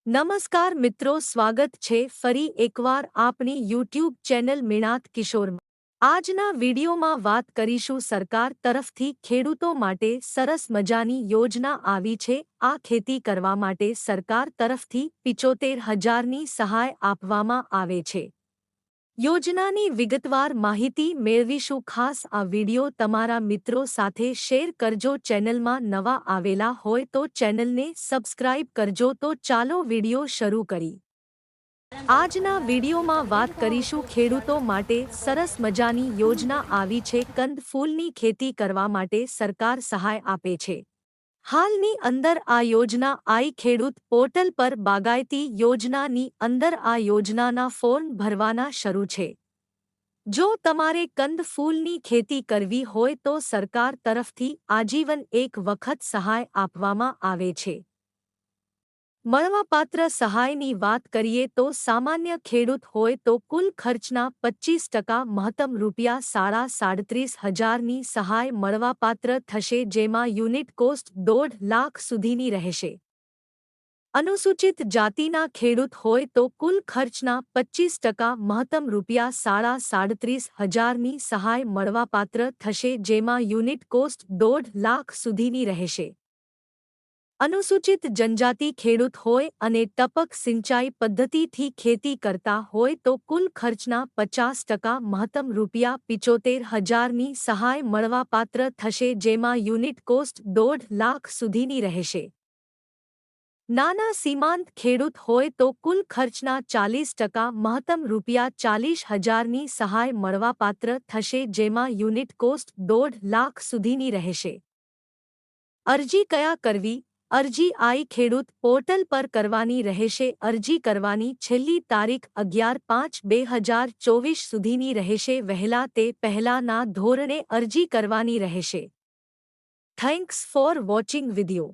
નમસ્કાર મિત્રો, સ્વાગત છે ફરી એકવાર આપણી યુટ્યુબ ચેનલ મિણાત કિશોરમાં। આજના વિડીયોમાં વાત કરીશું સરકાર તરફથી ખેડૂતો માટે સરસ મજાની યોજના આવી છે। આ ખેતી કરવા માટે સરકાર તરફથી 75,000ની સહાય આપવામાં આવે છે। યોજનાની વિગતવાર માહિતી મેળવીશું। ખાસ આ વિડિયો તમારા મિત્રો સાથે શેર કરજો। ચેનલમાં નવા આવેલા હોય તો ચેનલને સબસ્ક્રાઇબ કરજો। તો ચાલો વિડિયો શરૂ કરી। આજના વિડિયોમાં વાત કરીશું ખેડૂતો માટે સરસ મજાની યોજના આવી છે। કંદ ફૂલની ખેતી કરવા માટે સરકાર સહાય આપે છે। હાલની અંદર આ યોજના આઈ ખેડૂત પોર્ટલ પર બાગાયતી યોજનાની અંદર આ યોજનાના ફોર્મ ભરવાના શરૂ છે। જો તમારે કંદ ફૂલની ખેતી કરવી હોય તો સરકાર તરફથી આજીવન એક વખત સહાય આપવામાં આવે છે। મળવાપાત્ર સહાયની વાત કરીએ તો સામાન્ય ખેડૂત હોય તો કુલ ખર્ચના 25% મહત્તમ ₹37,500ની સહાય મળવાપાત્ર થશે, જેમાં યુનિટ કોસ્ટ 1.5 લાખ સુધીની રહેશે। અનુસૂચિત જાતિના ખેડૂત હોય તો કુલ ખર્ચના 25% મહત્તમ ₹37,500ની સહાય મળવાપાત્ર થશે, જેમાં યુનિટ કોસ્ટ 1.5 લાખ સુધીની રહેશે। અનુસૂચિત જનજાતિ ખેડૂત હોય અને ટપક સિંચાઈ પદ્ધતિથી ખેતી કરતા હોય તો કુલ ખર્ચના 50% મહત્તમ ₹75,000ની સહાય મળવાપાત્ર થશે, જેમાં યુનિટ કોસ્ટ 1.5 લાખ સુધીની રહેશે। નાના સીમાંત ખેડૂત હોય તો કુલ ખર્ચના 40% મહત્તમ ₹40,000ની સહાય મળવાપાત્ર થશે, જેમાં યુનિટ કોસ્ટ 1.5 લાખ સુધીની રહેશે। અરજી કયા કરવી? અરજી આઈ ખેડૂત પોર્ટલ પર કરવાની રહેશે। અરજી કરવાની છેલ્લી તારીખ 11/5/2024 સુધીની રહેશે। વહેલા તે પહેલાના ધોરણે અરજી કરવાની રહેશે। Thanks for watching video.